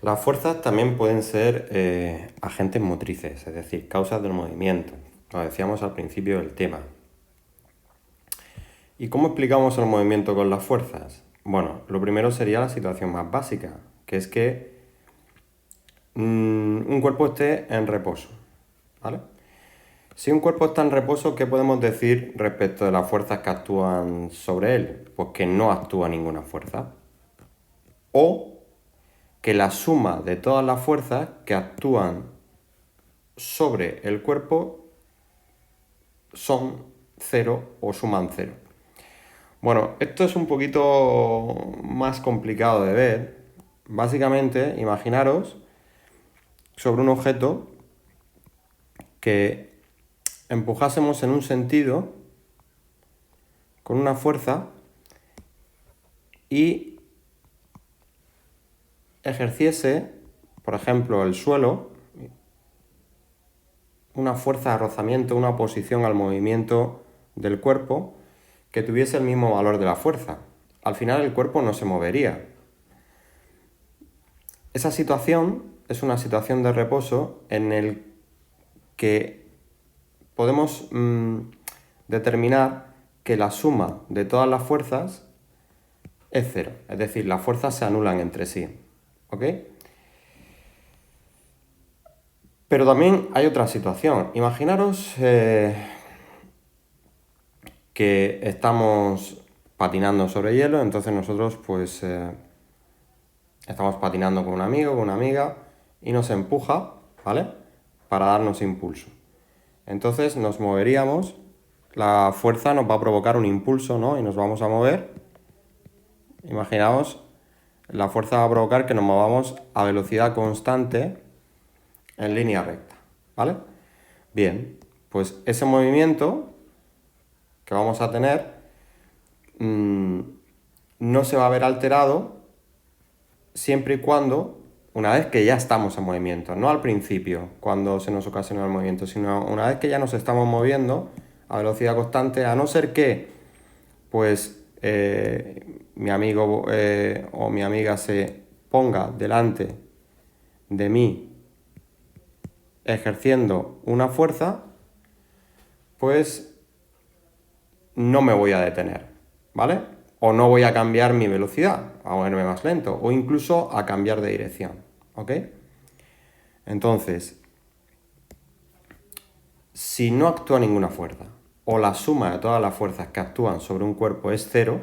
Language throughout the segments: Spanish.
Las fuerzas también pueden ser agentes motrices, es decir, causas del movimiento. Lo decíamos al principio del tema. ¿Y cómo explicamos el movimiento con las fuerzas? Bueno, lo primero sería la situación más básica, que es que un cuerpo esté en reposo, ¿vale? Si un cuerpo está en reposo, ¿qué podemos decir respecto de las fuerzas que actúan sobre él? Pues que no actúa ninguna fuerza. O que la suma de todas las fuerzas que actúan sobre el cuerpo son cero o suman cero. Bueno, esto es un poquito más complicado de ver. Básicamente, imaginaros sobre un objeto que empujásemos en un sentido con una fuerza y ejerciese, por ejemplo, el suelo, una fuerza de rozamiento, una oposición al movimiento del cuerpo que tuviese el mismo valor de la fuerza. Al final el cuerpo no se movería. Esa situación es una situación de reposo en el que podemos determinar que la suma de todas las fuerzas es cero. Es decir, las fuerzas se anulan entre sí. ¿Ok? Pero también hay otra situación. Imaginaros que estamos patinando sobre hielo, entonces nosotros pues estamos patinando con un amigo, con una amiga y nos empuja, ¿vale? Para darnos impulso. Entonces nos moveríamos, la fuerza nos va a provocar un impulso, ¿no? Y nos vamos a mover. Imaginaos, la fuerza va a provocar que nos movamos a velocidad constante en línea recta, ¿vale? Bien, pues ese movimiento que vamos a tener no se va a ver alterado siempre y cuando, una vez que ya estamos en movimiento, no al principio, cuando se nos ocasiona el movimiento, sino una vez que ya nos estamos moviendo a velocidad constante, a no ser que, pues, mi amigo o mi amiga se ponga delante de mí ejerciendo una fuerza, pues no me voy a detener, ¿vale? O no voy a cambiar mi velocidad, a moverme más lento, o incluso a cambiar de dirección, ¿ok? Entonces, si no actúa ninguna fuerza, o la suma de todas las fuerzas que actúan sobre un cuerpo es cero,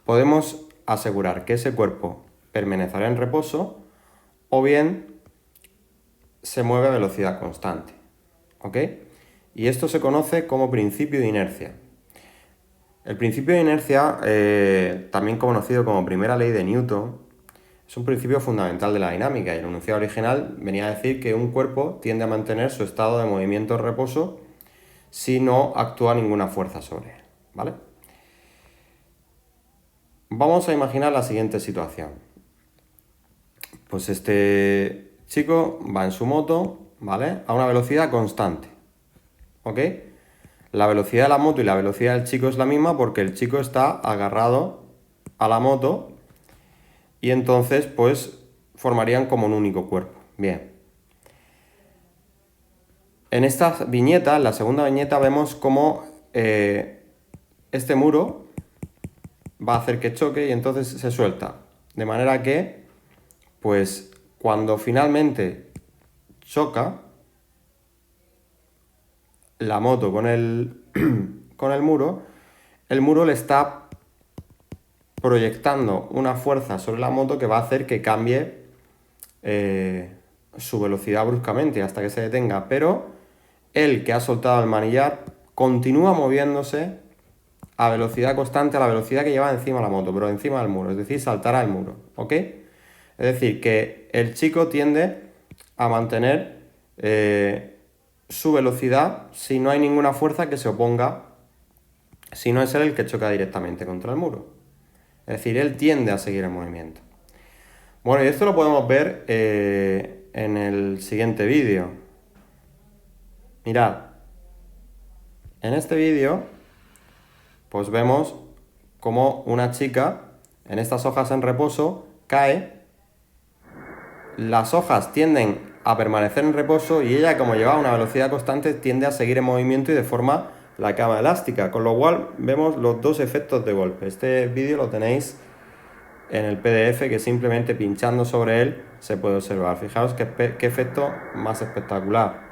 podemos asegurar que ese cuerpo permanecerá en reposo, o bien se mueve a velocidad constante, ¿ok? Y esto se conoce como principio de inercia. El principio de inercia, también conocido como primera ley de Newton, es un principio fundamental de la dinámica y el enunciado original venía a decir que un cuerpo tiende a mantener su estado de movimiento en reposo si no actúa ninguna fuerza sobre él, ¿vale? Vamos a imaginar la siguiente situación. Pues este chico va en su moto, ¿vale? A una velocidad constante, ¿ok? La velocidad de la moto y la velocidad del chico es la misma porque el chico está agarrado a la moto y entonces pues formarían como un único cuerpo. Bien. En esta viñeta, en la segunda viñeta, vemos cómo este muro va a hacer que choque y entonces se suelta. De manera que, pues, cuando finalmente choca la moto con con el muro le está proyectando una fuerza sobre la moto que va a hacer que cambie su velocidad bruscamente hasta que se detenga. Pero él, que ha soltado el manillar, continúa moviéndose a velocidad constante, a la velocidad que lleva encima de la moto, pero encima del muro, es decir, saltará el muro, ¿ok? Es decir, que el chico tiende a mantener su velocidad si no hay ninguna fuerza que se oponga, si no es él el que choca directamente contra el muro. Es decir, él tiende a seguir el movimiento. Bueno, y esto lo podemos ver en el siguiente vídeo. Mirad, en este vídeo pues vemos como una chica en estas hojas en reposo cae las hojas tienden a permanecer en reposo y ella, como lleva una velocidad constante, tiende a seguir en movimiento y deforma la cama elástica, con lo cual vemos los dos efectos de golpe. Este vídeo lo tenéis en el PDF, que simplemente pinchando sobre él se puede observar. Fijaos qué efecto más espectacular.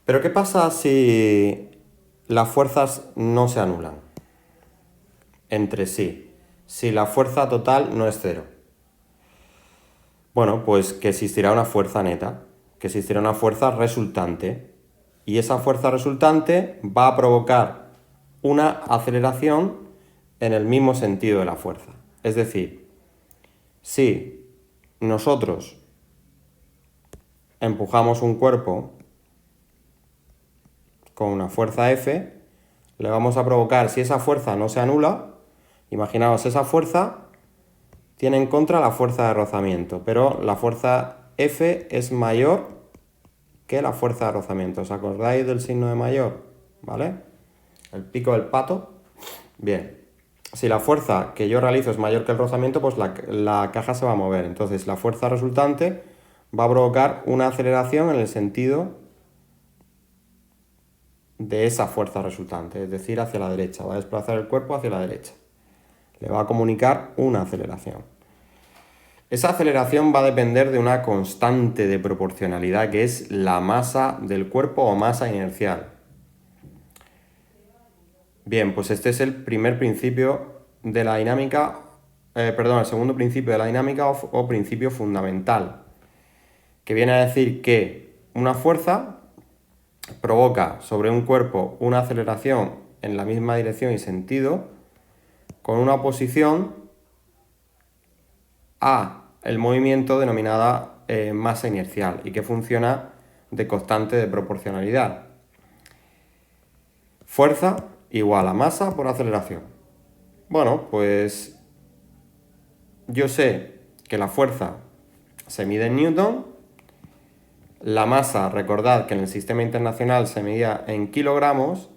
Pero ¿qué pasa si las fuerzas no se anulan entre sí? Si la fuerza total no es cero. Bueno, pues que existirá una fuerza neta, que existirá una fuerza resultante. Y esa fuerza resultante va a provocar una aceleración en el mismo sentido de la fuerza. Es decir, si nosotros empujamos un cuerpo con una fuerza F, le vamos a provocar, si esa fuerza no se anula, imaginaos, esa fuerza tiene en contra la fuerza de rozamiento, pero la fuerza F es mayor que la fuerza de rozamiento. ¿Os acordáis del signo de mayor? ¿Vale? El pico del pato. Bien. Si la fuerza que yo realizo es mayor que el rozamiento, pues la caja se va a mover. Entonces la fuerza resultante va a provocar una aceleración en el sentido de esa fuerza resultante, es decir, hacia la derecha. Va a desplazar el cuerpo hacia la derecha. Le va a comunicar una aceleración. Esa aceleración va a depender de una constante de proporcionalidad, que es la masa del cuerpo o masa inercial. Bien, pues este es el primer principio de la dinámica, el segundo principio de la dinámica o principio fundamental, que viene a decir que una fuerza provoca sobre un cuerpo una aceleración en la misma dirección y sentido con una oposición a el movimiento denominada masa inercial y que funciona de constante de proporcionalidad. Fuerza igual a masa por aceleración. Bueno, pues yo sé que la fuerza se mide en Newton, la masa, recordad que en el sistema internacional se medía en kilogramos.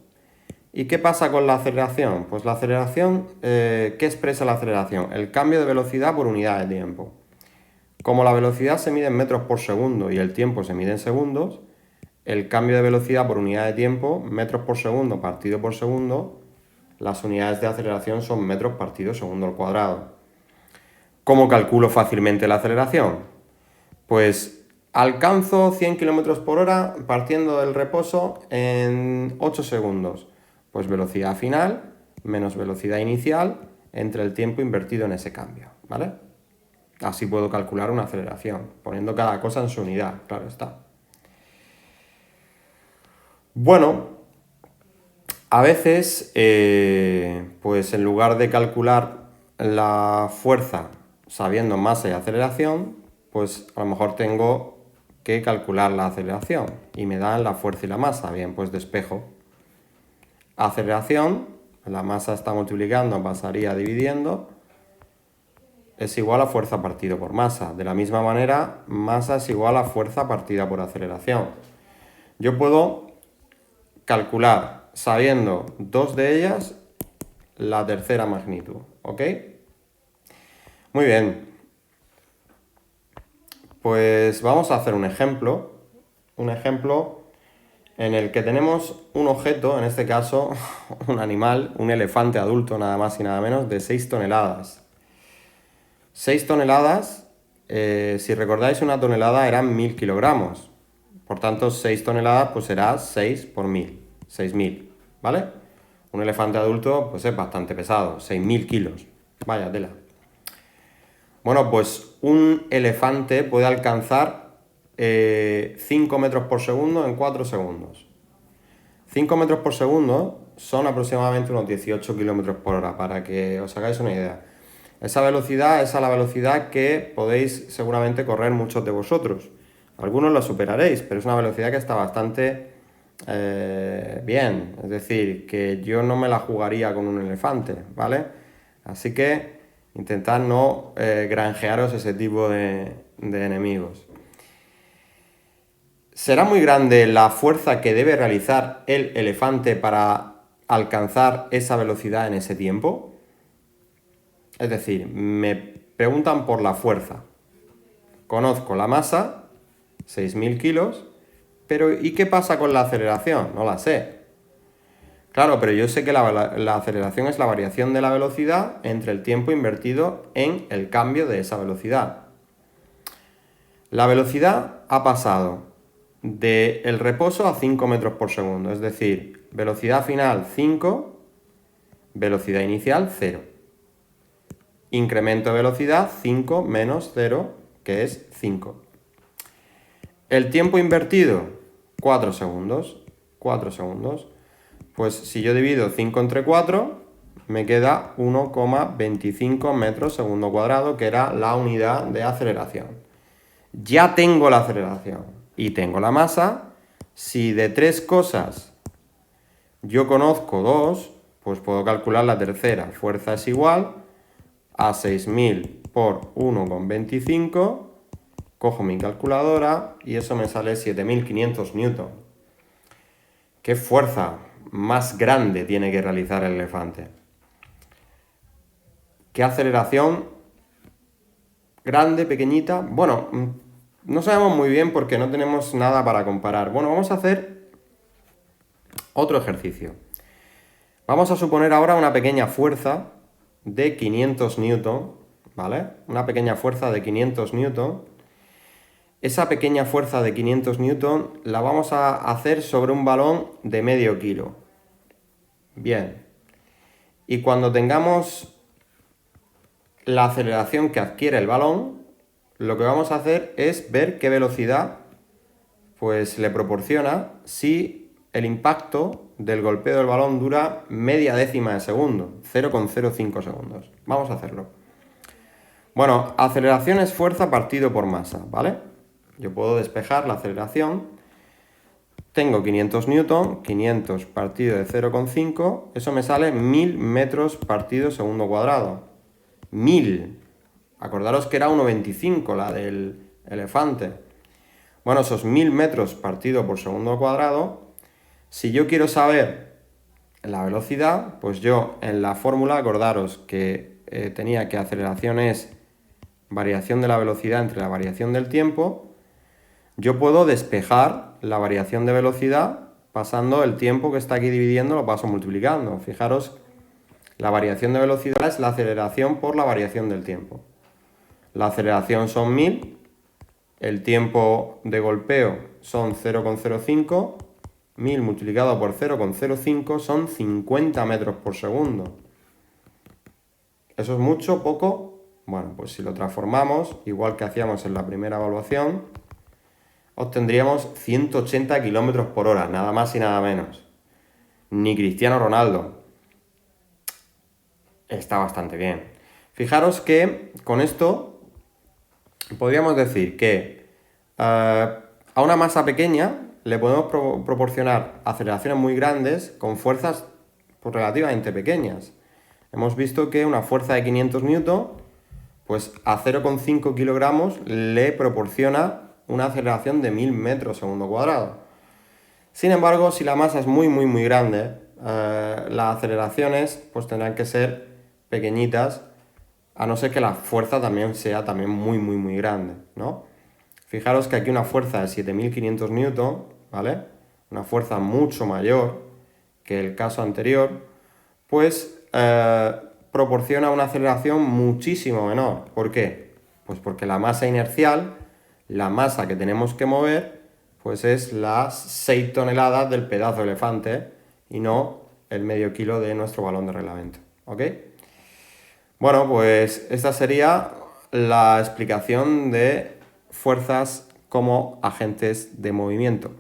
¿Y qué pasa con la aceleración? Pues la aceleración, ¿qué expresa la aceleración? El cambio de velocidad por unidad de tiempo. Como la velocidad se mide en metros por segundo y el tiempo se mide en segundos, el cambio de velocidad por unidad de tiempo, metros por segundo partido por segundo, las unidades de aceleración son metros partido segundo al cuadrado. ¿Cómo calculo fácilmente la aceleración? Pues alcanzo 100 km por hora partiendo del reposo en 8 segundos. Pues velocidad final menos velocidad inicial entre el tiempo invertido en ese cambio, ¿vale? Así puedo calcular una aceleración, poniendo cada cosa en su unidad, claro está. Bueno, a veces, pues en lugar de calcular la fuerza sabiendo masa y aceleración, pues a lo mejor tengo que calcular la aceleración y me dan la fuerza y la masa. Bien, pues despejo. Aceleración, la masa está multiplicando, pasaría dividiendo, es igual a fuerza partido por masa. De la misma manera, masa es igual a fuerza partida por aceleración. Yo puedo calcular, sabiendo dos de ellas, la tercera magnitud, ¿ok? Muy bien. Pues vamos a hacer un ejemplo en el que tenemos un objeto, en este caso un animal, un elefante adulto nada más y nada menos, de 6 toneladas. 6 toneladas, si recordáis, una tonelada eran 1000 kilogramos. Por tanto, 6 toneladas pues será 6 por 1000, 6000, ¿vale? Un elefante adulto pues es bastante pesado, 6000 kilos. Vaya tela. Bueno, pues un elefante puede alcanzar 5 metros por segundo en 4 segundos. 5 metros por segundo son aproximadamente unos 18 kilómetros por hora, para que os hagáis una idea. Esa velocidad es a la velocidad que podéis seguramente correr muchos de vosotros. Algunos la superaréis, pero es una velocidad que está bastante bien. Es decir, que yo no me la jugaría con un elefante, ¿vale? Así que intentad no granjearos ese tipo de enemigos. ¿Será muy grande la fuerza que debe realizar el elefante para alcanzar esa velocidad en ese tiempo? Es decir, me preguntan por la fuerza. Conozco la masa, 6.000 kilos, pero ¿y qué pasa con la aceleración? No la sé. Claro, pero yo sé que la aceleración es la variación de la velocidad entre el tiempo invertido en el cambio de esa velocidad. La velocidad ha pasado del reposo a 5 metros por segundo, es decir, velocidad final 5, velocidad inicial 0. Incremento de velocidad 5 menos 0, que es 5. El tiempo invertido, 4 segundos. 4 segundos. Pues si yo divido 5 entre 4, me queda 1,25 metros segundo cuadrado, que era la unidad de aceleración. Ya tengo la aceleración y tengo la masa. Si de 3 cosas yo conozco 2, pues puedo calcular la tercera. Fuerza es igual a 6.000 por 1,25. Cojo mi calculadora y eso me sale 7.500 newton. ¿Qué fuerza más grande tiene que realizar el elefante? ¿Qué aceleración? ¿Grande, pequeñita? Bueno, no sabemos muy bien porque no tenemos nada para comparar. Bueno, vamos a hacer otro ejercicio. Vamos a suponer ahora una pequeña fuerza de 500 newton, ¿vale? Una pequeña fuerza de 500 newton. Esa pequeña fuerza de 500 newton la vamos a hacer sobre un balón de medio kilo. Bien. Y cuando tengamos la aceleración que adquiere el balón, lo que vamos a hacer es ver qué velocidad pues le proporciona si el impacto del golpeo del balón dura media décima de segundo, 0,05 segundos. Vamos a hacerlo. Bueno, aceleración es fuerza partido por masa, ¿vale? Yo puedo despejar la aceleración. Tengo 500 newton, 500 partido de 0,5, eso me sale 1.000 metros partido segundo cuadrado. 1.000. Acordaros que era 1,25 la del elefante. Bueno, esos 1.000 metros partido por segundo cuadrado, si yo quiero saber la velocidad, pues yo en la fórmula, acordaros que tenía que aceleración es variación de la velocidad entre la variación del tiempo. Yo puedo despejar la variación de velocidad pasando el tiempo que está aquí dividiendo, lo paso multiplicando. Fijaros, la variación de velocidad es la aceleración por la variación del tiempo. La aceleración son 1.000, el tiempo de golpeo son 0,05, 1.000 multiplicado por 0,05 son 50 metros por segundo. ¿Eso es mucho? ¿Poco? Bueno, pues si lo transformamos, igual que hacíamos en la primera evaluación, obtendríamos 180 km por hora, nada más y nada menos. Ni Cristiano Ronaldo. Está bastante bien. Fijaros que con esto podríamos decir que a una masa pequeña le podemos proporcionar aceleraciones muy grandes con fuerzas pues, relativamente pequeñas. Hemos visto que una fuerza de 500 newton, pues a 0,5 kilogramos le proporciona una aceleración de 1.000 metros segundo cuadrado. Sin embargo, si la masa es muy grande, las aceleraciones pues tendrán que ser pequeñitas, a no ser que la fuerza también sea muy grande, ¿no? Fijaros que aquí una fuerza de 7.500 newton, ¿vale? Una fuerza mucho mayor que el caso anterior, pues proporciona una aceleración muchísimo menor. ¿Por qué? Pues porque la masa inercial, la masa que tenemos que mover, pues es las 6 toneladas del pedazo de elefante y no el medio kilo de nuestro balón de reglamento, ¿ok? Bueno, pues esta sería la explicación de fuerzas como agentes de movimiento.